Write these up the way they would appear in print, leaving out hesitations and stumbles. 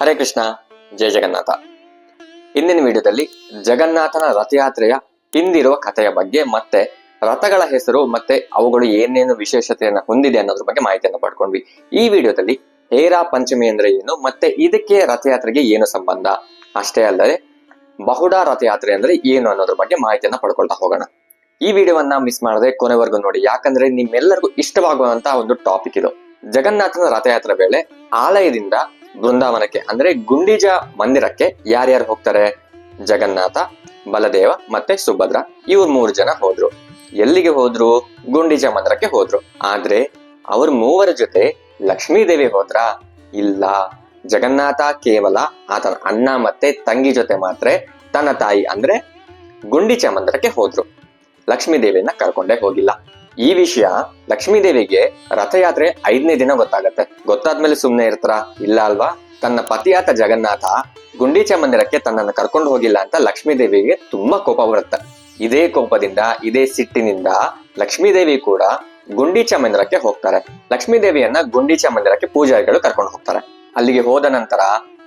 ಹರೇ ಕೃಷ್ಣ, ಜಯ ಜಗನ್ನಾಥ. ಇಂದಿನ ವಿಡಿಯೋದಲ್ಲಿ ಜಗನ್ನಾಥನ ರಥಯಾತ್ರೆಯ ಹಿಂದಿರುವ ಕಥೆಯ ಬಗ್ಗೆ ಮತ್ತೆ ರಥಗಳ ಹೆಸರು ಮತ್ತೆ ಅವುಗಳು ಏನೇನು ವಿಶೇಷತೆಯನ್ನು ಹೊಂದಿದೆ ಅನ್ನೋದ್ರ ಬಗ್ಗೆ ಮಾಹಿತಿಯನ್ನು ಪಡ್ಕೊಂಡ್ವಿ. ಈ ವಿಡಿಯೋದಲ್ಲಿ ಹೇರಾ ಪಂಚಮಿ ಅಂದ್ರೆ ಏನು ಮತ್ತೆ ಇದಕ್ಕೆ ರಥಯಾತ್ರೆಗೆ ಏನು ಸಂಬಂಧ, ಅಷ್ಟೇ ಅಲ್ಲದೆ ಬಹುಡಾ ರಥಯಾತ್ರೆ ಅಂದ್ರೆ ಏನು ಅನ್ನೋದ್ರ ಬಗ್ಗೆ ಮಾಹಿತಿಯನ್ನ ಪಡ್ಕೊಳ್ತಾ ಹೋಗೋಣ. ಈ ವಿಡಿಯೋವನ್ನ ಮಿಸ್ ಮಾಡದೆ ಕೊನೆವರೆಗೂ ನೋಡಿ, ಯಾಕಂದ್ರೆ ನಿಮ್ಮೆಲ್ಲರಿಗೂ ಇಷ್ಟವಾಗುವಂತಹ ಒಂದು ಟಾಪಿಕ್ ಇದು. ಜಗನ್ನಾಥನ ರಥಯಾತ್ರೆ ವೇಳೆ ಆಲಯದಿಂದ ಬೃಂದಾವನಕ್ಕೆ ಅಂದ್ರೆ ಗುಂಡಿಜಾ ಮಂದಿರಕ್ಕೆ ಯಾರ್ಯಾರು ಹೋಗ್ತಾರೆ? ಜಗನ್ನಾಥ, ಬಲದೇವ ಮತ್ತೆ ಸುಭದ್ರ, ಇವ್ರು 3 ಜನ ಹೋದ್ರು. ಎಲ್ಲಿಗೆ ಹೋದ್ರು? ಗುಂಡಿಜಾ ಮಂದಿರಕ್ಕೆ ಹೋದ್ರು. ಆದ್ರೆ ಅವ್ರ 3 ಜೊತೆ ಲಕ್ಷ್ಮೀದೇವಿ ಹೋದ್ರ? ಇಲ್ಲ. ಜಗನ್ನಾಥ ಕೇವಲ ಆತನ ಅಣ್ಣ ಮತ್ತೆ ತಂಗಿ ಜೊತೆ ಮಾತ್ರ ತನ್ನ ತಾಯಿ ಅಂದ್ರೆ ಗುಂಡಿಚಾ ಮಂದಿರಕ್ಕೆ ಹೋದ್ರು. ಲಕ್ಷ್ಮೀದೇವಿಯನ್ನ ಕರ್ಕೊಂಡೇ ಹೋಗಿಲ್ಲ. ಈ ವಿಷಯ ಲಕ್ಷ್ಮೀದೇವಿಗೆ ರಥಯಾತ್ರೆ 5ನೇ ದಿನ ಗೊತ್ತಾಗತ್ತೆ. ಗೊತ್ತಾದ್ಮೇಲೆ ಸುಮ್ನೆ ಇರ್ತಾರ? ಇಲ್ಲ ಅಲ್ವಾ? ತನ್ನ ಪತಿಯಾತ ಜಗನ್ನಾಥ ಗುಂಡೀಚಾ ಮಂದಿರಕ್ಕೆ ತನ್ನನ್ನು ಕರ್ಕೊಂಡು ಹೋಗಿಲ್ಲ ಅಂತ ಲಕ್ಷ್ಮೀದೇವಿಗೆ ತುಂಬಾ ಕೋಪ ಬರುತ್ತೆ. ಇದೇ ಕೋಪದಿಂದ, ಇದೇ ಸಿಟ್ಟಿನಿಂದ ಲಕ್ಷ್ಮೀದೇವಿ ಕೂಡ ಗುಂಡೀಚಾ ಮಂದಿರಕ್ಕೆ ಹೋಗ್ತಾರೆ. ಲಕ್ಷ್ಮೀದೇವಿಯನ್ನ ಗುಂಡೀಚಾ ಮಂದಿರಕ್ಕೆ ಪೂಜಾರಿಗಳು ಕರ್ಕೊಂಡು ಹೋಗ್ತಾರೆ. ಅಲ್ಲಿಗೆ ಹೋದ ನಂತರ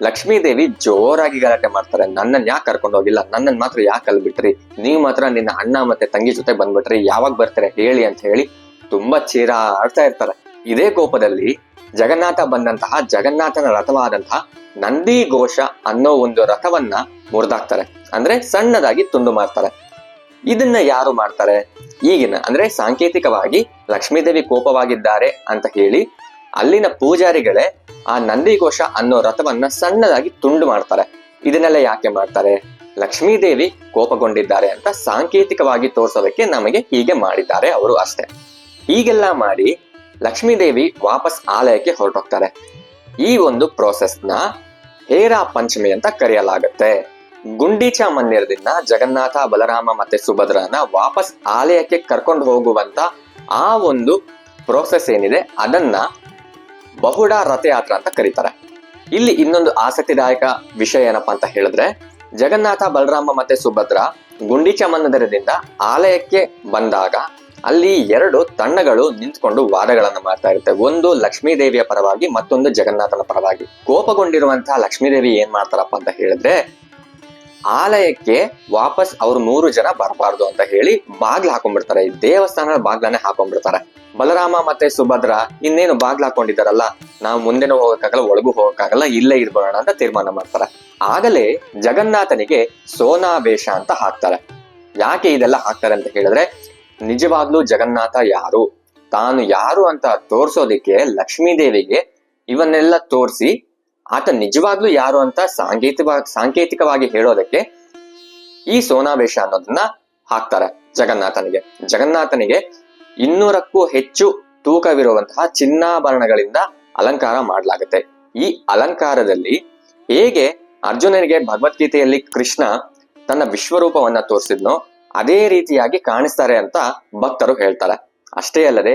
ಲಕ್ಷ್ಮೀದೇವಿ ಜೋರಾಗಿ ಗಲಾಟೆ ಮಾಡ್ತಾರೆ. ನನ್ನನ್ ಯಾಕೆ ಕರ್ಕೊಂಡು ಹೋಗಿಲ್ಲ, ನನ್ನನ್ ಮಾತ್ರ ಯಾಕೆ ಅಲ್ಲಿ ಬಿಟ್ರಿ, ನೀವು ಮಾತ್ರ ನಿನ್ನ ಅಣ್ಣ ಮತ್ತೆ ತಂಗಿ ಜೊತೆ ಬಂದ್ಬಿಟ್ರಿ, ಯಾವಾಗ ಬರ್ತಾರೆ ಹೇಳಿ ಅಂತ ಹೇಳಿ ತುಂಬಾ ಚೀರಾಡ್ತಾ ಇರ್ತಾರೆ. ಇದೇ ಕೋಪದಲ್ಲಿ ಜಗನ್ನಾಥ ಬಂದಂತಹ ಜಗನ್ನಾಥನ ರಥವಾದಂತಹ ನಂದಿ ಘೋಷ ಅನ್ನೋ ಒಂದು ರಥವನ್ನ ಮುರಿದಾಕ್ತಾರೆ, ಅಂದ್ರೆ ಸಣ್ಣದಾಗಿ ತುಂಡು ಮಾಡ್ತಾರೆ. ಇದನ್ನ ಯಾರು ಮಾಡ್ತಾರೆ? ಈಗಿನ ಅಂದ್ರೆ ಸಾಂಕೇತಿಕವಾಗಿ ಲಕ್ಷ್ಮೀದೇವಿ ಕೋಪವಾಗಿದ್ದಾರೆ ಅಂತ ಹೇಳಿ ಅಲ್ಲಿನ ಪೂಜಾರಿಗಳೇ ಆ ನಂದಿಘೋಷ ಅನ್ನೋ ರಥವನ್ನ ಸಣ್ಣದಾಗಿ ತುಂಡು ಮಾಡ್ತಾರೆ. ಇದನ್ನೆಲ್ಲ ಯಾಕೆ ಮಾಡ್ತಾರೆ? ಲಕ್ಷ್ಮೀದೇವಿ ಕೋಪಗೊಂಡಿದ್ದಾರೆ ಅಂತ ಸಾಂಕೇತಿಕವಾಗಿ ತೋರ್ಸೋದಕ್ಕೆ ನಮಗೆ ಹೀಗೆ ಮಾಡಿದ್ದಾರೆ ಅವರು, ಅಷ್ಟೇ. ಹೀಗೆಲ್ಲ ಮಾಡಿ ಲಕ್ಷ್ಮೀದೇವಿ ವಾಪಸ್ ಆಲಯಕ್ಕೆ ಹೊರಟೋಗ್ತಾರೆ. ಈ ಒಂದು ಪ್ರೋಸೆಸ್ನ ಹೇರಾ ಪಂಚಮಿ ಅಂತ ಕರೆಯಲಾಗುತ್ತೆ. ಗುಂಡೀಚಾ ಮಂದಿರದಿಂದ ಜಗನ್ನಾಥ, ಬಲರಾಮ ಮತ್ತೆ ಸುಭದ್ರನ ವಾಪಸ್ ಆಲಯಕ್ಕೆ ಕರ್ಕೊಂಡು ಹೋಗುವಂತ ಆ ಒಂದು ಪ್ರೋಸೆಸ್ ಏನಿದೆ ಅದನ್ನ ಬಹುಡಾ ರಥಯಾತ್ರೆ ಅಂತ ಕರೀತಾರೆ. ಇಲ್ಲಿ ಇನ್ನೊಂದು ಆಸಕ್ತಿದಾಯಕ ವಿಷಯ ಏನಪ್ಪಾ ಅಂತ ಹೇಳಿದ್ರೆ, ಜಗನ್ನಾಥ, ಬಲರಾಮ ಮತ್ತೆ ಸುಭದ್ರ ಗುಂಡೀಚಾ ಮಂದಿರದಿಂದ ಆಲಯಕ್ಕೆ ಬಂದಾಗ ಅಲ್ಲಿ 2 ತಂಡಗಳು ನಿಂತ್ಕೊಂಡು ವಾದಗಳನ್ನ ಮಾಡ್ತಾ ಇರುತ್ತೆ. ಒಂದು ಲಕ್ಷ್ಮೀದೇವಿಯ ಪರವಾಗಿ, ಮತ್ತೊಂದು ಜಗನ್ನಾಥನ ಪರವಾಗಿ. ಕೋಪಗೊಂಡಿರುವಂತಹ ಲಕ್ಷ್ಮೀದೇವಿ ಏನ್ ಮಾಡ್ತಾರಪ್ಪ ಅಂತ ಹೇಳಿದ್ರೆ, ಆಲಯಕ್ಕೆ ವಾಪಸ್ ಅವ್ರು 3 ಜನ ಬರಬಾರ್ದು ಅಂತ ಹೇಳಿ ಬಾಗ್ಲು ಹಾಕೊಂಡ್ಬಿಡ್ತಾರೆ. ದೇವಸ್ಥಾನದ ಬಾಗ್ಲನ್ನೇ ಹಾಕೊಂಡ್ಬಿಡ್ತಾರೆ. ಬಲರಾಮ ಮತ್ತೆ ಸುಭದ್ರ ಇನ್ನೇನು ಬಾಗ್ಲು ಹಾಕೊಂಡಿದ್ದಾರಲ್ಲ, ನಾವು ಮುಂದೆನೂ ಹೋಗಕ್ಕಾಗಲ್ಲ, ಒಳಗೂ ಹೋಗಕ್ಕಾಗಲ್ಲ, ಇಲ್ಲೇ ಇರ್ಬೋಣ ಅಂತ ತೀರ್ಮಾನ ಮಾಡ್ತಾರೆ. ಆಗಲೇ ಜಗನ್ನಾಥನಿಗೆ ಸೋನಾವೇಶ ಅಂತ ಹಾಕ್ತಾರೆ. ಯಾಕೆ ಇದೆಲ್ಲ ಹಾಕ್ತಾರೆ ಅಂತ ಹೇಳಿದ್ರೆ, ನಿಜವಾಗ್ಲೂ ಜಗನ್ನಾಥ ಯಾರು, ತಾನು ಯಾರು ಅಂತ ತೋರ್ಸೋದಿಕ್ಕೆ ಲಕ್ಷ್ಮೀದೇವಿಗೆ ಇವನ್ನೆಲ್ಲ ತೋರಿಸಿ ಆತ ನಿಜವಾಗ್ಲೂ ಯಾರು ಅಂತ ಸಾಂಕೇತಿಕವಾಗಿ ಹೇಳೋದಕ್ಕೆ ಈ ಸೋನಾವೇಶ ಅನ್ನೋದನ್ನ ಹಾಕ್ತಾರೆ ಜಗನ್ನಾಥನಿಗೆ. ಜಗನ್ನಾಥನಿಗೆ 200ಕ್ಕೂ ಹೆಚ್ಚು ತೂಕವಿರುವಂತಹ ಚಿನ್ನಾಭರಣಗಳಿಂದ ಅಲಂಕಾರ ಮಾಡಲಾಗುತ್ತೆ. ಈ ಅಲಂಕಾರದಲ್ಲಿ ಹೇಗೆ ಅರ್ಜುನನಿಗೆ ಭಗವದ್ಗೀತೆಯಲ್ಲಿ ಕೃಷ್ಣ ತನ್ನ ವಿಶ್ವರೂಪವನ್ನ ತೋರಿಸಿದ್ನೋ ಅದೇ ರೀತಿಯಾಗಿ ಕಾಣಿಸ್ತಾರೆ ಅಂತ ಭಕ್ತರು ಹೇಳ್ತಾರೆ. ಅಷ್ಟೇ ಅಲ್ಲದೆ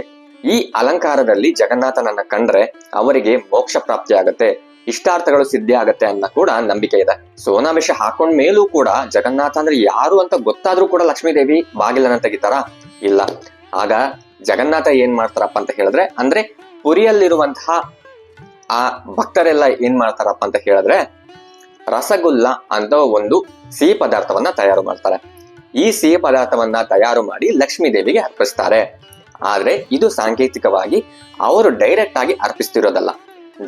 ಈ ಅಲಂಕಾರದಲ್ಲಿ ಜಗನ್ನಾಥನನ್ನ ಕಂಡ್ರೆ ಅವರಿಗೆ ಮೋಕ್ಷ ಪ್ರಾಪ್ತಿ ಆಗತ್ತೆ, ಇಷ್ಟಾರ್ಥಗಳು ಸಿದ್ಧಿ ಆಗತ್ತೆ ಅನ್ನೋ ಕೂಡ ನಂಬಿಕೆ ಇದೆ. ಸೋನಾವೇಶ ಹಾಕೊಂಡ್ ಮೇಲೂ ಕೂಡ ಜಗನ್ನಾಥ ಅಂದ್ರೆ ಯಾರು ಅಂತ ಗೊತ್ತಾದ್ರೂ ಕೂಡ ಲಕ್ಷ್ಮೀದೇವಿ ಬಾಗಿಲನ್ನ ತೆಗಿತಾರ? ಇಲ್ಲ. ಆಗ ಜಗನ್ನಾಥ ಏನ್ ಮಾಡ್ತಾರಪ್ಪ ಅಂತ ಹೇಳಿದ್ರೆ, ಅಂದ್ರೆ ಪುರಿಯಲ್ಲಿರುವಂತಹ ಆ ಭಕ್ತರೆಲ್ಲ ಏನ್ ಮಾಡ್ತಾರಪ್ಪ ಅಂತ ಹೇಳಿದ್ರೆ, ರಸಗುಲ್ಲ ಅಂತ ಒಂದು ಸಿಹಿ ಪದಾರ್ಥವನ್ನ ತಯಾರು ಮಾಡ್ತಾರೆ. ಈ ಸಿಹಿ ಪದಾರ್ಥವನ್ನ ತಯಾರು ಮಾಡಿ ಲಕ್ಷ್ಮೀದೇವಿಗೆ ಅರ್ಪಿಸ್ತಾರೆ. ಆದ್ರೆ ಇದು ಸಾಂಕೇತಿಕವಾಗಿ ಅವರು ಡೈರೆಕ್ಟ್ ಆಗಿ ಅರ್ಪಿಸ್ತಿರೋದಲ್ಲ.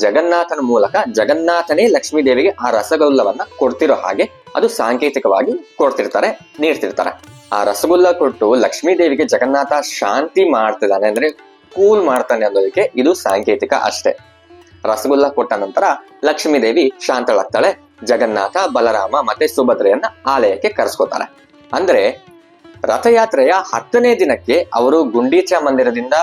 ಜಗನ್ನಾಥನ ಮೂಲಕ ಜಗನ್ನಾಥನೇ ಲಕ್ಷ್ಮೀದೇವಿಗೆ ಆ ರಸಗುಲ್ಲವನ್ನ ಕೊಡ್ತಿರೋ ಹಾಗೆ ಅದು ಸಾಂಕೇತಿಕವಾಗಿ ಕೊಡ್ತಿರ್ತಾರೆ, ನೀಡ್ತಿರ್ತಾರೆ. ಆ ರಸಗುಲ್ಲ ಕೊಟ್ಟು ಲಕ್ಷ್ಮೀದೇವಿಗೆ ಜಗನ್ನಾಥ ಶಾಂತಿ ಮಾಡ್ತಿದ್ದಾನೆ ಅಂದ್ರೆ ಕೂಲ್ ಮಾಡ್ತಾನೆ ಅನ್ನೋದಕ್ಕೆ ಇದು ಸಾಂಕೇತಿಕ ಅಷ್ಟೇ. ರಸಗುಲ್ಲ ಕೊಟ್ಟ ನಂತರ ಲಕ್ಷ್ಮೀದೇವಿ ಶಾಂತಳಾಗ್ತಾಳೆ. ಜಗನ್ನಾಥ, ಬಲರಾಮ ಮತ್ತೆ ಸುಭದ್ರೆಯನ್ನ ಆಲಯಕ್ಕೆ ಕರೆಸ್ಕೋತಾರೆ. ಅಂದ್ರೆ ರಥಯಾತ್ರೆಯ 10ನೇ ದಿನಕ್ಕೆ ಅವರು ಗುಂಡೀಚಾ ಮಂದಿರದಿಂದ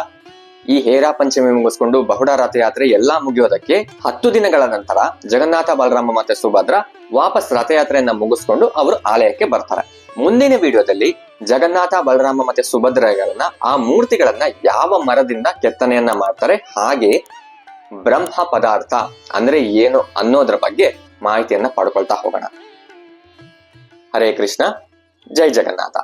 ಈ ಹೇರಾ ಪಂಚಮಿ ಮುಗಿಸ್ಕೊಂಡು ಬಹುಡಾ ರಥಯಾತ್ರೆ ಎಲ್ಲಾ ಮುಗಿಯೋದಕ್ಕೆ 10 ದಿನಗಳ ನಂತರ ಜಗನ್ನಾಥ, ಬಲರಾಮ ಮತ್ತೆ ಸುಭದ್ರ ವಾಪಸ್ ರಥಯಾತ್ರೆಯನ್ನ ಮುಗಿಸ್ಕೊಂಡು ಅವರು ಆಲಯಕ್ಕೆ ಬರ್ತಾರೆ. ಮುಂದಿನ ವಿಡಿಯೋದಲ್ಲಿ ಜಗನ್ನಾಥ, ಬಲರಾಮ ಮತ್ತೆ ಸುಭದ್ರಗಳನ್ನ ಆ ಮೂರ್ತಿಗಳನ್ನ ಯಾವ ಮರದಿಂದ ಕೆತ್ತನೆಯನ್ನ ಮಾಡ್ತಾರೆ, ಹಾಗೆ ಬ್ರಹ್ಮ ಪದಾರ್ಥ ಅಂದ್ರೆ ಏನು ಅನ್ನೋದ್ರ ಬಗ್ಗೆ ಮಾಹಿತಿಯನ್ನ ಪಡ್ಕೊಳ್ತಾ ಹೋಗೋಣ. ಹರೇ ಕೃಷ್ಣ, ಜೈ ಜಗನ್ನಾಥ.